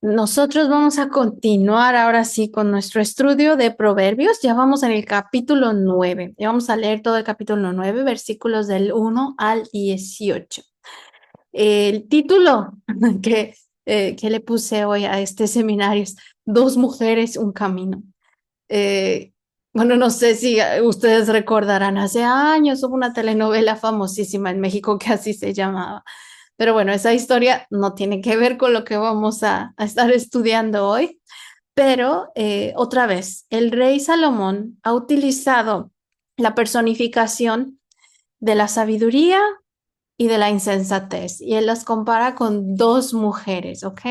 Nosotros vamos a continuar ahora sí con nuestro estudio de Proverbios. Ya vamos en el capítulo 9. Ya vamos a leer todo el capítulo 9, versículos del 1 al 18. El título que le puse hoy a este seminario es Dos mujeres, un camino. Eh, bueno, no sé si ustedes recordarán, hace años hubo una telenovela famosísima en México que así se llamaba. Pero bueno, esa historia no tiene que ver con lo que vamos a estar estudiando hoy. Pero otra vez, el rey Salomón ha utilizado la personificación de la sabiduría y de la insensatez, y él las compara con dos mujeres, ¿ok?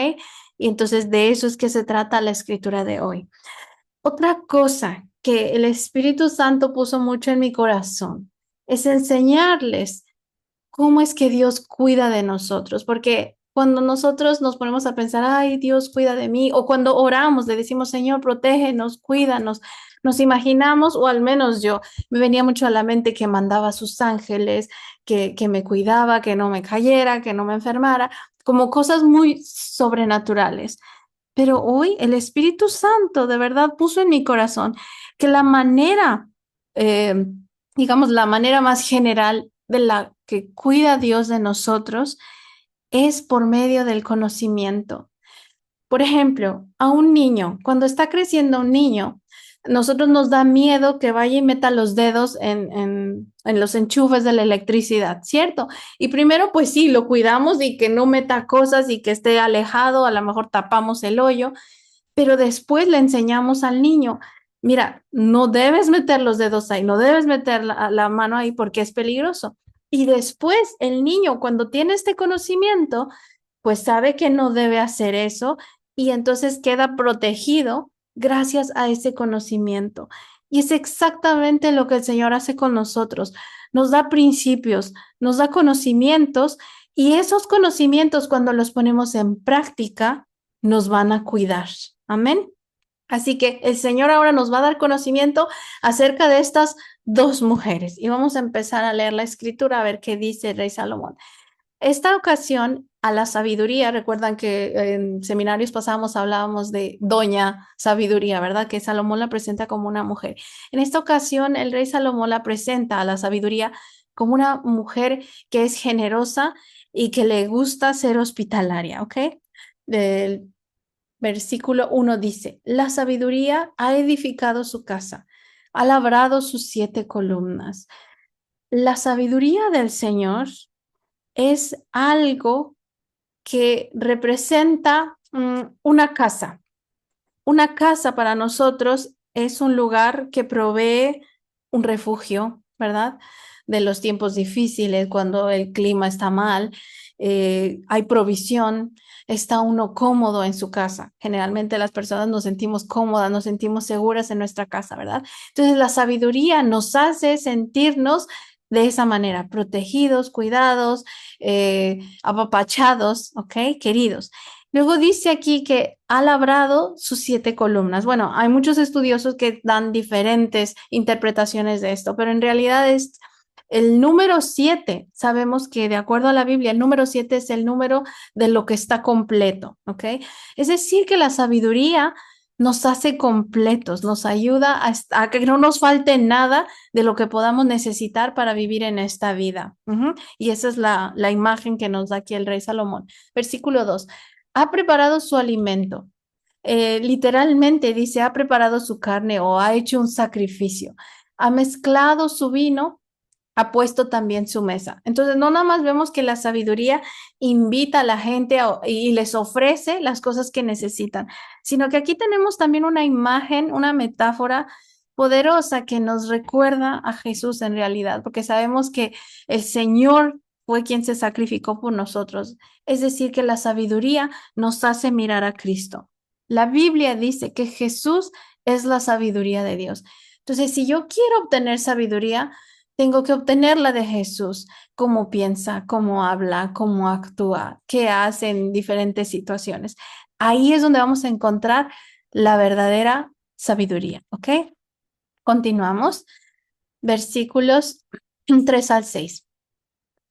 Y entonces de eso es que se trata la escritura de hoy. Otra cosa que el Espíritu Santo puso mucho en mi corazón es enseñarles cómo es que Dios cuida de nosotros, porque cuando nosotros nos ponemos a pensar, ay, Dios cuida de mí, o cuando oramos, le decimos, Señor, protégenos, cuídanos, nos imaginamos, o al menos yo, me venía mucho a la mente que mandaba a sus ángeles, que me cuidaba, que no me cayera, que no me enfermara, como cosas muy sobrenaturales. Pero hoy el Espíritu Santo de verdad puso en mi corazón que la manera, eh, digamos, la manera más general de la que cuida Dios de nosotros es por medio del conocimiento. Por ejemplo, a un niño, cuando está creciendo un niño, nosotros nos da miedo que vaya y meta los dedos en los enchufes de la electricidad, ¿cierto? Y primero, pues sí, lo cuidamos y que no meta cosas y que esté alejado, a lo mejor tapamos el hoyo, pero después le enseñamos al niño, mira, no debes meter los dedos ahí, no debes meter la mano ahí porque es peligroso. Y después el niño, cuando tiene este conocimiento, pues sabe que no debe hacer eso y entonces queda protegido gracias a ese conocimiento. Y es exactamente lo que el Señor hace con nosotros. Nos da principios, nos da conocimientos y esos conocimientos cuando los ponemos en práctica nos van a cuidar. Amén. Así que el Señor ahora nos va a dar conocimiento acerca de estas dos mujeres y vamos a empezar a leer la escritura a ver qué dice el rey Salomón. Esta ocasión a la sabiduría, recuerdan que en seminarios pasados hablábamos de Doña Sabiduría, ¿verdad? Que Salomón la presenta como una mujer. En esta ocasión el rey Salomón la presenta a la sabiduría como una mujer que es generosa y que le gusta ser hospitalaria, ¿ok? Del versículo 1 dice, la sabiduría ha edificado su casa, ha labrado sus 7 columnas. La sabiduría del Señor es algo que representa una casa. Una casa para nosotros es un lugar que provee un refugio, ¿verdad? De los tiempos difíciles, cuando el clima está mal, hay provisión, está uno cómodo en su casa. Generalmente las personas nos sentimos cómodas, nos sentimos seguras en nuestra casa, ¿verdad? Entonces la sabiduría nos hace sentirnos de esa manera, protegidos, cuidados, apapachados, ¿ok? Queridos. Luego dice aquí que ha labrado sus 7 columnas. Bueno, hay muchos estudiosos que dan diferentes interpretaciones de esto, pero en realidad es el número 7. Sabemos que de acuerdo a la Biblia, el número 7 es el número de lo que está completo, ¿ok? Es decir, que la sabiduría nos hace completos, nos ayuda a que no nos falte nada de lo que podamos necesitar para vivir en esta vida. Y esa es la imagen que nos da aquí el rey Salomón. Versículo 2 ha preparado su alimento. Literalmente dice, ha preparado su carne o ha hecho un sacrificio. Ha mezclado su vino, ha puesto también su mesa. Entonces, no nada más vemos que la sabiduría invita a la gente y les ofrece las cosas que necesitan, sino que aquí tenemos también una imagen, una metáfora poderosa que nos recuerda a Jesús en realidad, porque sabemos que el Señor fue quien se sacrificó por nosotros. Es decir, que la sabiduría nos hace mirar a Cristo. La Biblia dice que Jesús es la sabiduría de Dios. Entonces, si yo quiero obtener sabiduría, tengo que obtenerla de Jesús, cómo piensa, cómo habla, cómo actúa, qué hace en diferentes situaciones. Ahí es donde vamos a encontrar la verdadera sabiduría, ¿ok? Continuamos. Versículos 3 al 6.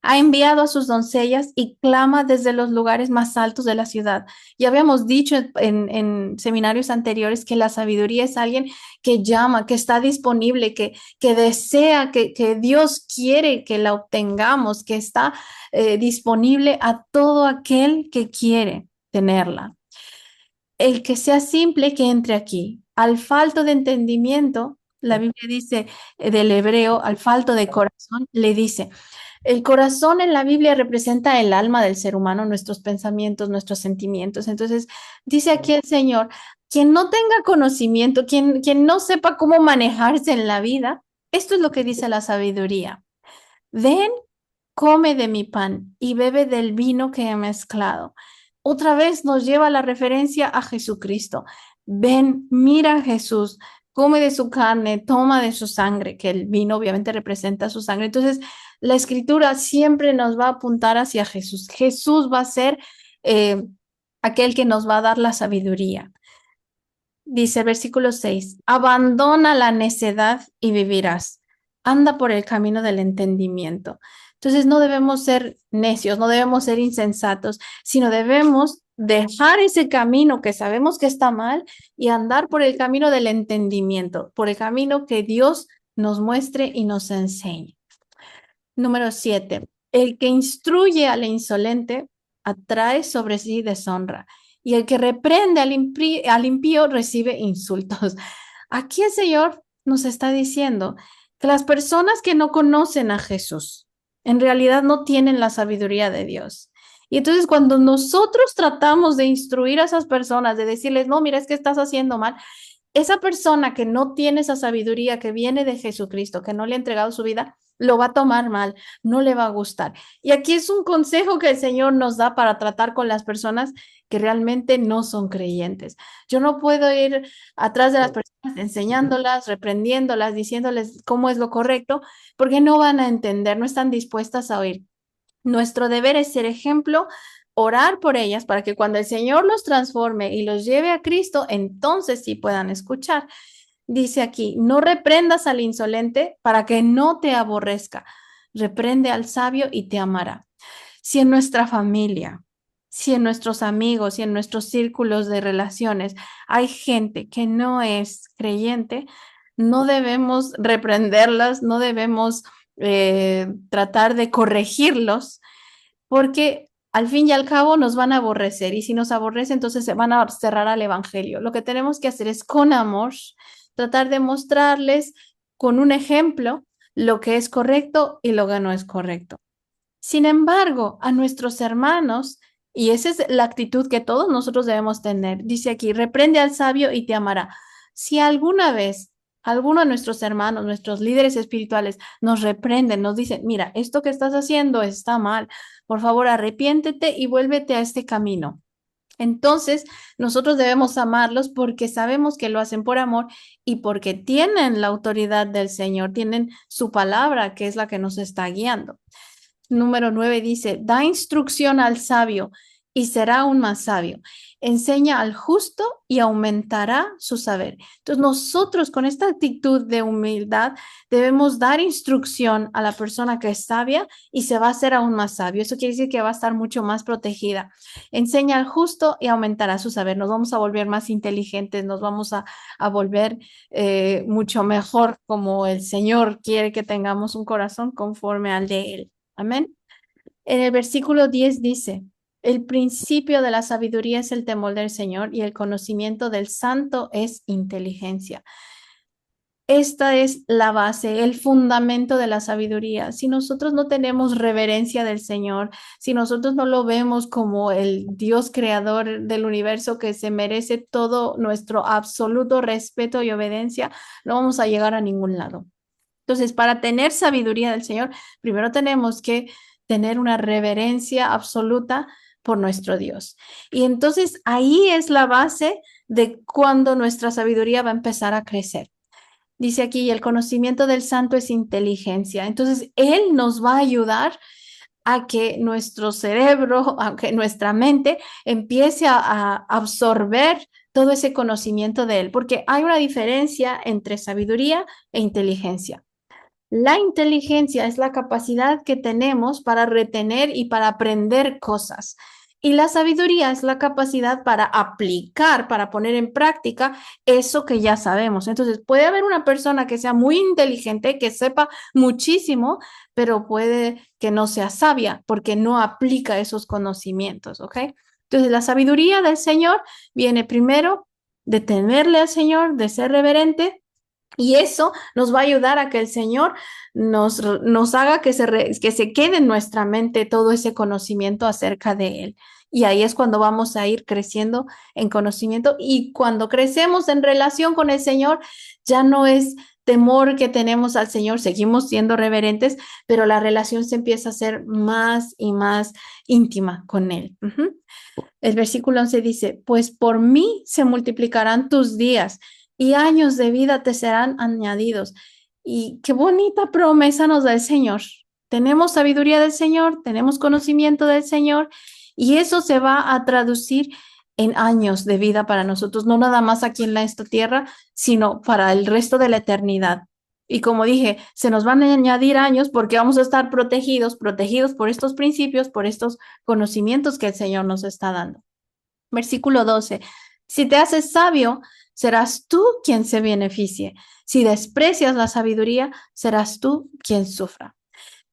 Ha enviado a sus doncellas y clama desde los lugares más altos de la ciudad. Ya habíamos dicho en seminarios anteriores que la sabiduría es alguien que llama, que está disponible, que desea, que Dios quiere que la obtengamos, que está disponible a todo aquel que quiere tenerla. El que sea simple, que entre aquí. Al falto de entendimiento, la Biblia dice del hebreo, al falto de corazón, le dice, el corazón en la Biblia representa el alma del ser humano, nuestros pensamientos, nuestros sentimientos. Entonces, dice aquí el Señor, quien no tenga conocimiento, quien no sepa cómo manejarse en la vida, esto es lo que dice la sabiduría. Ven, come de mi pan y bebe del vino que he mezclado. Otra vez nos lleva la referencia a Jesucristo. Ven, mira a Jesús, come de su carne, toma de su sangre, que el vino obviamente representa su sangre. Entonces, la escritura siempre nos va a apuntar hacia Jesús. Jesús va a ser aquel que nos va a dar la sabiduría. Dice versículo 6, abandona la necedad y vivirás. Anda por el camino del entendimiento. Entonces no debemos ser necios, no debemos ser insensatos, sino debemos dejar ese camino que sabemos que está mal y andar por el camino del entendimiento, por el camino que Dios nos muestre y nos enseñe. Número 7, el que instruye al insolente atrae sobre sí deshonra y el que reprende al impío recibe insultos. Aquí el Señor nos está diciendo que las personas que no conocen a Jesús en realidad no tienen la sabiduría de Dios. Y entonces cuando nosotros tratamos de instruir a esas personas, de decirles, no, mira, es que estás haciendo mal, esa persona que no tiene esa sabiduría que viene de Jesucristo, que no le ha entregado su vida, lo va a tomar mal, no le va a gustar. Y aquí es un consejo que el Señor nos da para tratar con las personas que realmente no son creyentes. Yo no puedo ir atrás de las personas enseñándolas, reprendiéndolas, diciéndoles cómo es lo correcto, porque no van a entender, no están dispuestas a oír. Nuestro deber es ser ejemplo, orar por ellas para que cuando el Señor los transforme y los lleve a Cristo, entonces sí puedan escuchar. Dice aquí, no reprendas al insolente para que no te aborrezca. Reprende al sabio y te amará. Si en nuestra familia, si en nuestros amigos, si en nuestros círculos de relaciones hay gente que no es creyente, no debemos reprenderlas, no debemos tratar de corregirlos, porque al fin y al cabo nos van a aborrecer y si nos aborrece, entonces se van a cerrar al evangelio. Lo que tenemos que hacer es con amor, tratar de mostrarles con un ejemplo lo que es correcto y lo que no es correcto. Sin embargo, a nuestros hermanos, y esa es la actitud que todos nosotros debemos tener, dice aquí, reprende al sabio y te amará. Si alguna vez alguno de nuestros hermanos, nuestros líderes espirituales nos reprenden, nos dicen, mira, esto que estás haciendo está mal, por favor arrepiéntete y vuélvete a este camino. Entonces, nosotros debemos amarlos porque sabemos que lo hacen por amor y porque tienen la autoridad del Señor, tienen su palabra, que es la que nos está guiando. Número 9 dice, da instrucción al sabio y será aún más sabio. Enseña al justo y aumentará su saber. Entonces nosotros con esta actitud de humildad debemos dar instrucción a la persona que es sabia y se va a hacer aún más sabio. Eso quiere decir que va a estar mucho más protegida. Enseña al justo y aumentará su saber. Nos vamos a volver más inteligentes, nos vamos a volver mucho mejor como el Señor quiere que tengamos un corazón conforme al de Él. Amén. En el versículo 10 dice, el principio de la sabiduría es el temor del Señor y el conocimiento del santo es inteligencia. Esta es la base, el fundamento de la sabiduría. Si nosotros no tenemos reverencia del Señor, si nosotros no lo vemos como el Dios creador del universo que se merece todo nuestro absoluto respeto y obediencia, no vamos a llegar a ningún lado. Entonces, para tener sabiduría del Señor, primero tenemos que tener una reverencia absoluta por nuestro Dios. Y entonces ahí es la base de cuando nuestra sabiduría va a empezar a crecer. Dice aquí, el conocimiento del santo es inteligencia. Entonces, Él nos va a ayudar a que nuestro cerebro, a que nuestra mente empiece a absorber todo ese conocimiento de Él, porque hay una diferencia entre sabiduría e inteligencia. La inteligencia es la capacidad que tenemos para retener y para aprender cosas. Y la sabiduría es la capacidad para aplicar, para poner en práctica eso que ya sabemos. Entonces, puede haber una persona que sea muy inteligente, que sepa muchísimo, pero puede que no sea sabia porque no aplica esos conocimientos, ¿ok? Entonces, la sabiduría del Señor viene primero de temerle al Señor, de ser reverente, y eso nos va a ayudar a que el Señor nos haga que se quede en nuestra mente todo ese conocimiento acerca de Él. Y ahí es cuando vamos a ir creciendo en conocimiento. Y cuando crecemos en relación con el Señor, ya no es temor que tenemos al Señor, seguimos siendo reverentes, pero la relación se empieza a hacer más y más íntima con Él. El versículo 11 dice, pues por mí se multiplicarán tus días y años de vida te serán añadidos. Y qué bonita promesa nos da el Señor. Tenemos sabiduría del Señor, tenemos conocimiento del Señor y eso se va a traducir en años de vida para nosotros, no nada más aquí en esta tierra, sino para el resto de la eternidad. Y como dije, se nos van a añadir años porque vamos a estar protegidos por estos principios, por estos conocimientos que el Señor nos está dando. Versículo 12. Si te haces sabio, serás tú quien se beneficie. Si desprecias la sabiduría, serás tú quien sufra.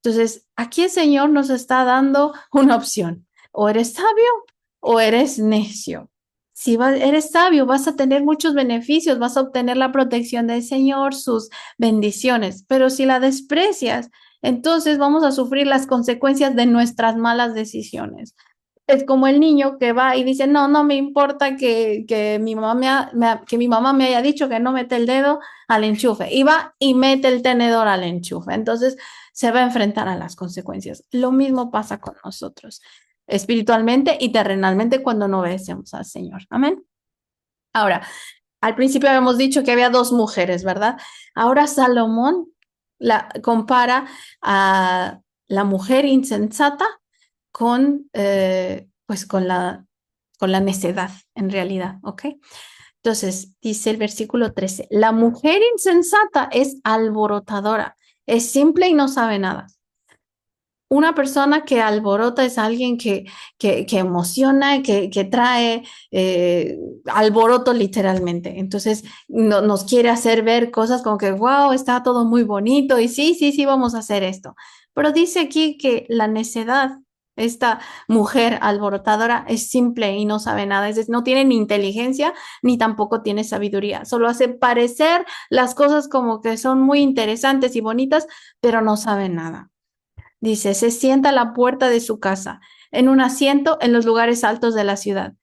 Entonces, aquí el Señor nos está dando una opción. O eres sabio o eres necio. Si eres sabio, vas a tener muchos beneficios, vas a obtener la protección del Señor, sus bendiciones. Pero si la desprecias, entonces vamos a sufrir las consecuencias de nuestras malas decisiones. Es como el niño que va y dice, no, no me importa que mi mamá que mi mamá me haya dicho que no mete el dedo al enchufe. Y va y mete el tenedor al enchufe. Entonces se va a enfrentar a las consecuencias. Lo mismo pasa con nosotros, espiritualmente y terrenalmente, cuando no obedecemos al Señor. Amén. Ahora, al principio habíamos dicho que había dos mujeres, ¿verdad? Ahora Salomón compara a la mujer insensata pues con la necedad, en realidad, ¿ok? Entonces, dice el versículo 13, la mujer insensata es alborotadora, es simple y no sabe nada. Una persona que alborota es alguien que emociona, que trae alboroto literalmente. Entonces nos quiere hacer ver cosas como que, wow, está todo muy bonito y sí, sí, sí, vamos a hacer esto. Pero dice aquí que la necedad, esta mujer alborotadora, es simple y no sabe nada. Es decir, no tiene ni inteligencia ni tampoco tiene sabiduría. Solo hace parecer las cosas como que son muy interesantes y bonitas, pero no sabe nada. Dice, se sienta a la puerta de su casa, en un asiento en los lugares altos de la ciudad.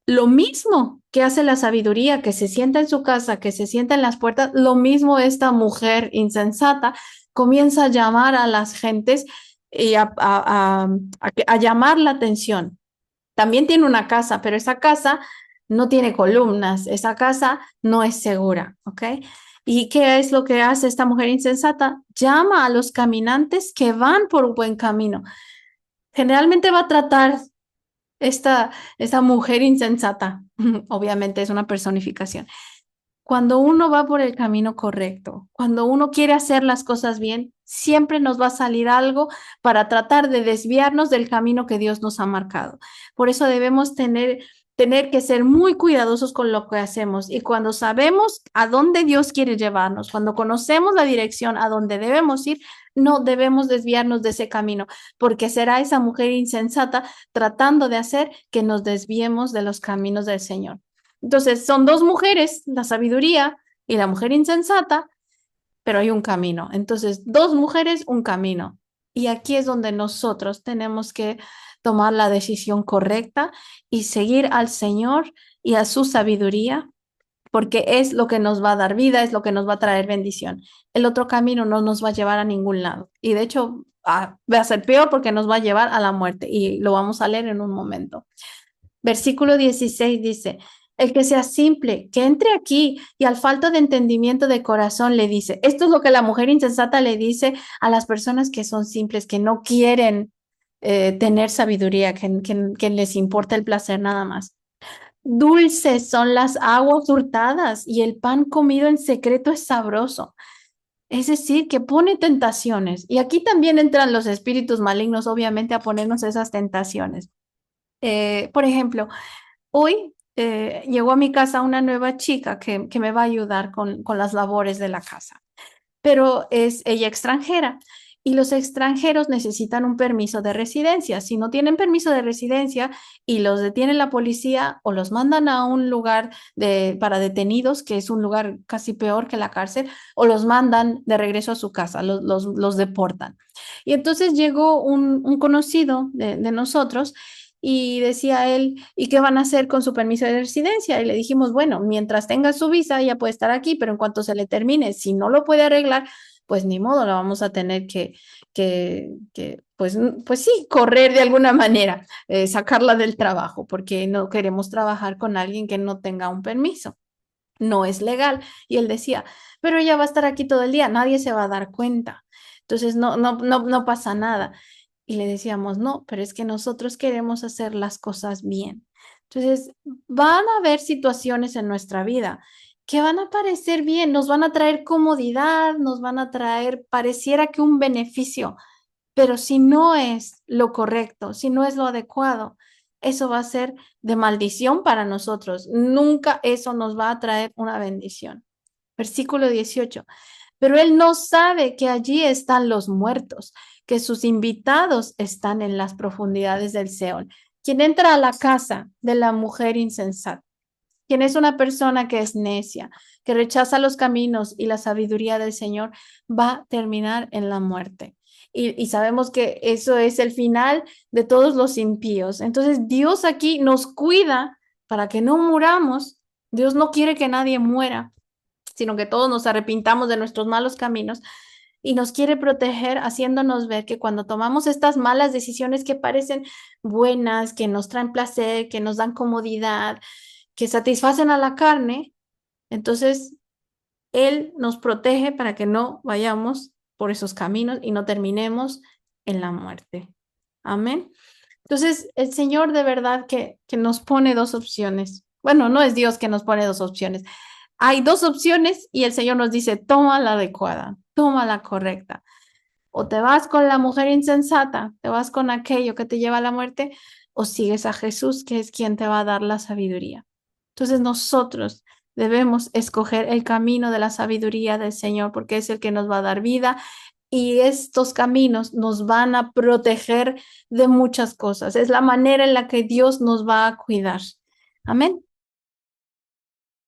Lo mismo que hace la sabiduría, que se sienta en su casa, que se sienta en las puertas, lo mismo esta mujer insensata comienza a llamar a las gentes y a llamar la atención. También tiene una casa, pero esa casa no tiene columnas, esa casa no es segura, ¿ok? ¿Y qué es lo que hace esta mujer insensata? Llama a los caminantes que van por un buen camino. Generalmente va a tratar esta mujer insensata, obviamente es una personificación. Cuando uno va por el camino correcto, cuando uno quiere hacer las cosas bien, siempre nos va a salir algo para tratar de desviarnos del camino que Dios nos ha marcado. Por eso debemos tener que ser muy cuidadosos con lo que hacemos. Y cuando sabemos a dónde Dios quiere llevarnos, cuando conocemos la dirección a donde debemos ir, no debemos desviarnos de ese camino, porque será esa mujer insensata tratando de hacer que nos desviemos de los caminos del Señor. Entonces, son dos mujeres, la sabiduría y la mujer insensata, pero hay un camino. Entonces, dos mujeres, un camino. Y aquí es donde nosotros tenemos que tomar la decisión correcta y seguir al Señor y a su sabiduría, porque es lo que nos va a dar vida, es lo que nos va a traer bendición. El otro camino no nos va a llevar a ningún lado. Y de hecho, va a ser peor porque nos va a llevar a la muerte. Y lo vamos a leer en un momento. Versículo 16 dice, el que sea simple, que entre aquí, y al falta de entendimiento de corazón le dice, esto es lo que la mujer insensata le dice a las personas que son simples, que no quieren tener sabiduría, que les importa el placer nada más. Dulces son las aguas hurtadas y el pan comido en secreto es sabroso. Es decir, que pone tentaciones. Y aquí también entran los espíritus malignos, obviamente, a ponernos esas tentaciones. Por ejemplo, hoy llegó a mi casa una nueva chica que me va a ayudar con las labores de la casa, pero es ella extranjera y los extranjeros necesitan un permiso de residencia. Si no tienen permiso de residencia y los detiene la policía o los mandan a un lugar para detenidos, que es un lugar casi peor que la cárcel, o los mandan de regreso a su casa, los deportan. Y entonces llegó un conocido de nosotros y decía él, ¿y qué van a hacer con su permiso de residencia? Y le dijimos, bueno, mientras tenga su visa, ya puede estar aquí, pero en cuanto se le termine, si no lo puede arreglar, pues ni modo, la vamos a tener pues sí, correr de alguna manera, sacarla del trabajo, porque no queremos trabajar con alguien que no tenga un permiso. No es legal. Y él decía, pero ella va a estar aquí todo el día, nadie se va a dar cuenta. Entonces no pasa nada. Y le decíamos, no, pero es que nosotros queremos hacer las cosas bien. Entonces, van a haber situaciones en nuestra vida que van a parecer bien, nos van a traer comodidad, nos van a traer, pareciera que un beneficio, pero si no es lo correcto, si no es lo adecuado, eso va a ser de maldición para nosotros. Nunca eso nos va a traer una bendición. Versículo 18. Pero él no sabe que allí están los muertos, que sus invitados están en las profundidades del Seol. Quien entra a la casa de la mujer insensata, quien es una persona que es necia, que rechaza los caminos y la sabiduría del Señor, va a terminar en la muerte. Y sabemos que eso es el final de todos los impíos. Entonces Dios aquí nos cuida para que no muramos. Dios no quiere que nadie muera, sino que todos nos arrepintamos de nuestros malos caminos y nos quiere proteger haciéndonos ver que cuando tomamos estas malas decisiones que parecen buenas, que nos traen placer, que nos dan comodidad, que satisfacen a la carne, entonces Él nos protege para que no vayamos por esos caminos y no terminemos en la muerte. Amén. Entonces, el Señor de verdad que nos pone dos opciones. Bueno, no es Dios que nos pone dos opciones. Hay dos opciones y el Señor nos dice, toma la adecuada, toma la correcta. O te vas con la mujer insensata, te vas con aquello que te lleva a la muerte, o sigues a Jesús, que es quien te va a dar la sabiduría. Entonces nosotros debemos escoger el camino de la sabiduría del Señor, porque es el que nos va a dar vida y estos caminos nos van a proteger de muchas cosas. Es la manera en la que Dios nos va a cuidar. Amén.